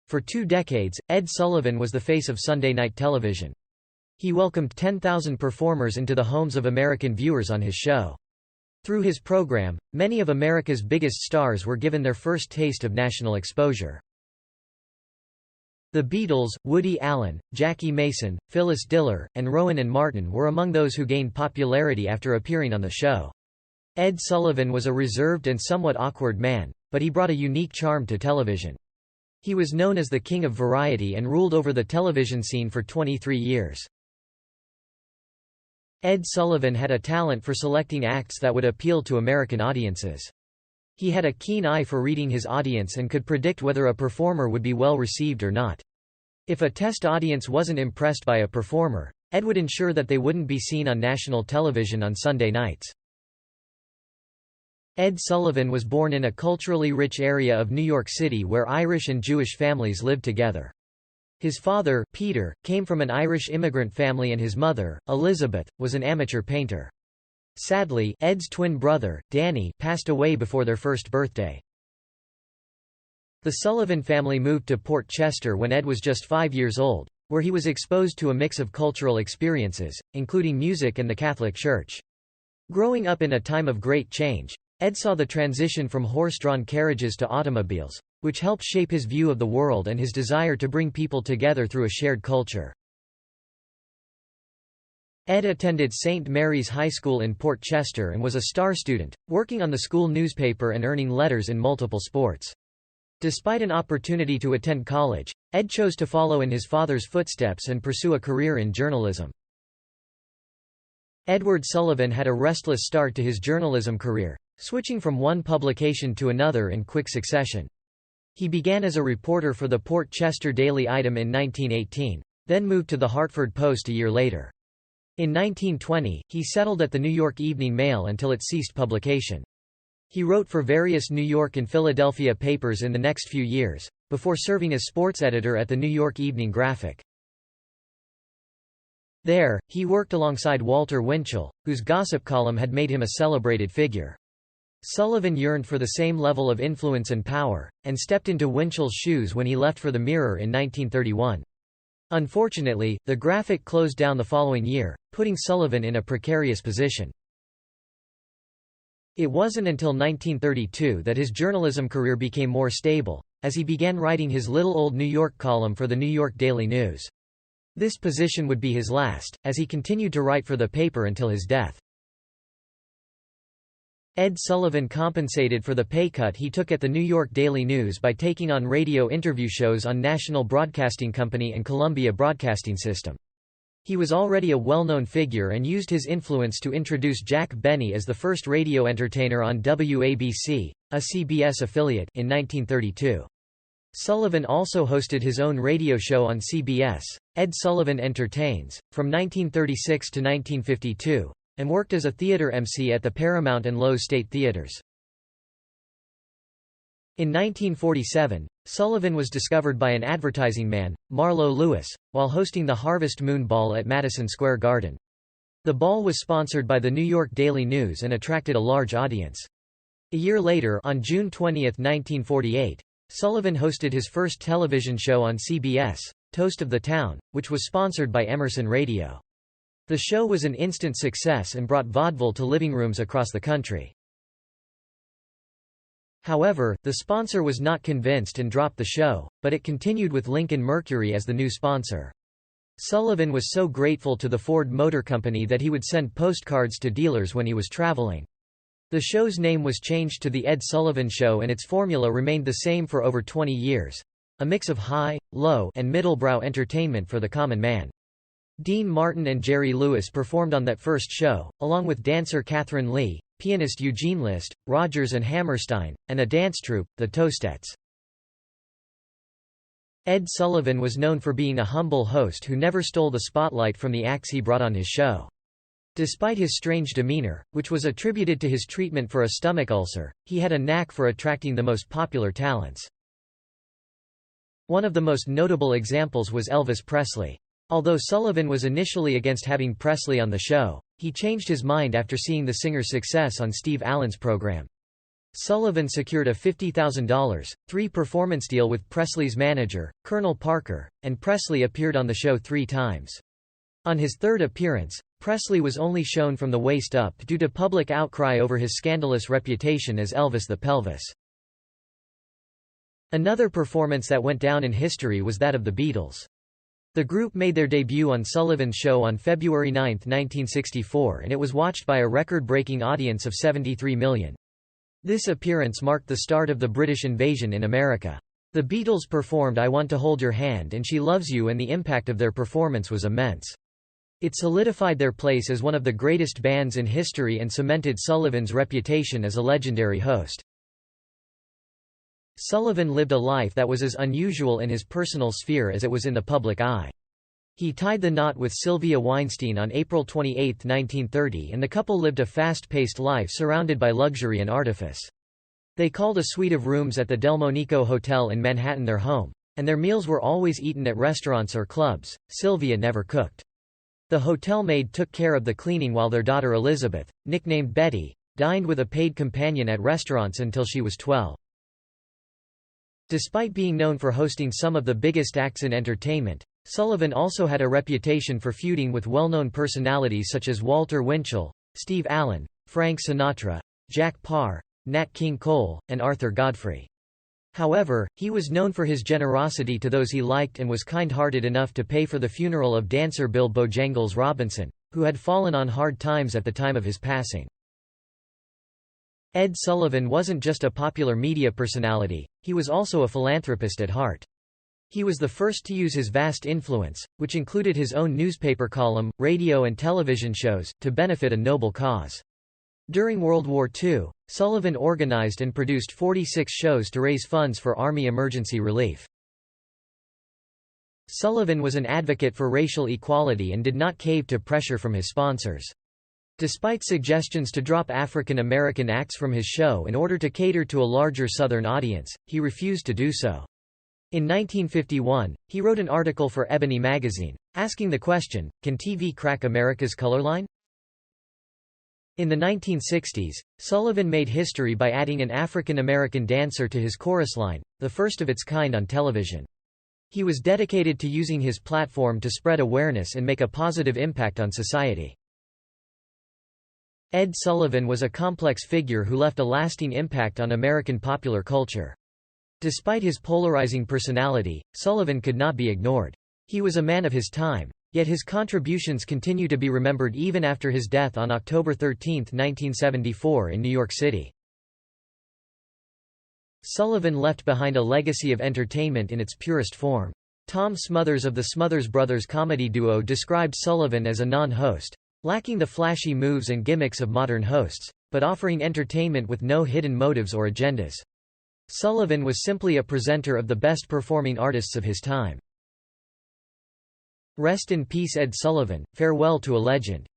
For 2 decades, Ed Sullivan was the face of Sunday night television. He welcomed 10,000 performers into the homes of American viewers on his show. Through his program, many of America's biggest stars were given their first taste of national exposure. The Beatles, Woody Allen, Jackie Mason, Phyllis Diller, and Rowan and Martin were among those who gained popularity after appearing on the show. Ed Sullivan was a reserved and somewhat awkward man, but he brought a unique charm to television. He was known as the King of Variety and ruled over the television scene for 23 years. Ed Sullivan had a talent for selecting acts that would appeal to American audiences. He had a keen eye for reading his audience and could predict whether a performer would be well received or not. If a test audience wasn't impressed by a performer, Ed would ensure that they wouldn't be seen on national television on Sunday nights. Ed Sullivan was born in a culturally rich area of New York City where Irish and Jewish families lived together. His father, Peter, came from an Irish immigrant family and his mother, Elizabeth, was an amateur painter. Sadly, Ed's twin brother, Danny, passed away before their first birthday. The Sullivan family moved to Port Chester when Ed was just 5 years old, where he was exposed to a mix of cultural experiences, including music and the Catholic Church. Growing up in a time of great change, Ed saw the transition from horse-drawn carriages to automobiles, which helped shape his view of the world and his desire to bring people together through a shared culture. Ed attended St. Mary's High School in Port Chester and was a star student, working on the school newspaper and earning letters in multiple sports. Despite an opportunity to attend college, Ed chose to follow in his father's footsteps and pursue a career in journalism. Edward Sullivan had a restless start to his journalism career, switching from one publication to another in quick succession. He began as a reporter for the Port Chester Daily Item in 1918, then moved to the Hartford Post a year later. In 1920, he settled at the New York Evening Mail until it ceased publication. He wrote for various New York and Philadelphia papers in the next few years, before serving as sports editor at the New York Evening Graphic. There, he worked alongside Walter Winchell, whose gossip column had made him a celebrated figure. Sullivan yearned for the same level of influence and power, and stepped into Winchell's shoes when he left for the Mirror in 1931. Unfortunately, the Graphic closed down the following year, putting Sullivan in a precarious position. It wasn't until 1932 that his journalism career became more stable, as he began writing his Little Old New York column for the New York Daily News. This position would be his last, as he continued to write for the paper until his death. Ed Sullivan compensated for the pay cut he took at the New York Daily News by taking on radio interview shows on National Broadcasting Company and Columbia Broadcasting System. He was already a well-known figure and used his influence to introduce Jack Benny as the first radio entertainer on WABC, a CBS affiliate, in 1932. Sullivan also hosted his own radio show on CBS, Ed Sullivan Entertains, from 1936 to 1952. And worked as a theater MC at the Paramount and Loews State Theaters. In 1947, Sullivan was discovered by an advertising man, Marlowe Lewis, while hosting the Harvest Moon Ball at Madison Square Garden. The ball was sponsored by the New York Daily News and attracted a large audience. A year later, on June 20, 1948, Sullivan hosted his first television show on CBS, Toast of the Town, which was sponsored by Emerson Radio. The show was an instant success and brought vaudeville to living rooms across the country. However, the sponsor was not convinced and dropped the show, but it continued with Lincoln Mercury as the new sponsor. Sullivan was so grateful to the Ford Motor Company that he would send postcards to dealers when he was traveling. The show's name was changed to The Ed Sullivan Show and its formula remained the same for over 20 years. A mix of high, low, and middlebrow entertainment for the common man. Dean Martin and Jerry Lewis performed on that first show, along with dancer Catherine Lee, pianist Eugene Liszt, Rodgers and Hammerstein, and a dance troupe, the Toastettes. Ed Sullivan was known for being a humble host who never stole the spotlight from the acts he brought on his show. Despite his strange demeanor, which was attributed to his treatment for a stomach ulcer, he had a knack for attracting the most popular talents. One of the most notable examples was Elvis Presley. Although Sullivan was initially against having Presley on the show, he changed his mind after seeing the singer's success on Steve Allen's program. Sullivan secured a $50,000, three-performance deal with Presley's manager, Colonel Parker, and Presley appeared on the show 3 times. On his third appearance, Presley was only shown from the waist up due to public outcry over his scandalous reputation as Elvis the Pelvis. Another performance that went down in history was that of the Beatles. The group made their debut on Sullivan Show on February 9, 1964, and it was watched by a record-breaking audience of 73 million. This appearance marked the start of the British invasion in America. The Beatles performed I Want to Hold Your Hand and She Loves You, and the impact of their performance was immense. It solidified their place as one of the greatest bands in history and cemented Sullivan's reputation as a legendary host. Sullivan lived a life that was as unusual in his personal sphere as it was in the public eye. He tied the knot with Sylvia Weinstein on April 28, 1930, and the couple lived a fast-paced life surrounded by luxury and artifice. They called a suite of rooms at the Delmonico Hotel in Manhattan their home, and their meals were always eaten at restaurants or clubs. Sylvia never cooked. The hotel maid took care of the cleaning while their daughter Elizabeth, nicknamed Betty, dined with a paid companion at restaurants until she was 12. Despite being known for hosting some of the biggest acts in entertainment, Sullivan also had a reputation for feuding with well-known personalities such as Walter Winchell, Steve Allen, Frank Sinatra, Jack Parr, Nat King Cole, and Arthur Godfrey. However, he was known for his generosity to those he liked and was kind-hearted enough to pay for the funeral of dancer Bill Bojangles Robinson, who had fallen on hard times at the time of his passing. Ed Sullivan wasn't just a popular media personality, he was also a philanthropist at heart. He was the first to use his vast influence, which included his own newspaper column, radio and television shows, to benefit a noble cause. During World War II, Sullivan organized and produced 46 shows to raise funds for Army emergency relief. Sullivan was an advocate for racial equality and did not cave to pressure from his sponsors. Despite suggestions to drop African American acts from his show in order to cater to a larger Southern audience, he refused to do so. In 1951, he wrote an article for Ebony magazine, asking the question, "Can TV crack America's color line?" In the 1960s, Sullivan made history by adding an African American dancer to his chorus line, the first of its kind on television. He was dedicated to using his platform to spread awareness and make a positive impact on society. Ed Sullivan was a complex figure who left a lasting impact on American popular culture. Despite his polarizing personality, Sullivan could not be ignored. He was a man of his time, yet his contributions continue to be remembered even after his death on October 13, 1974 in New York City. Sullivan left behind a legacy of entertainment in its purest form. Tom Smothers of the Smothers Brothers comedy duo described Sullivan as a non-host, lacking the flashy moves and gimmicks of modern hosts, but offering entertainment with no hidden motives or agendas. Sullivan was simply a presenter of the best performing artists of his time. Rest in peace Ed Sullivan, farewell to a legend.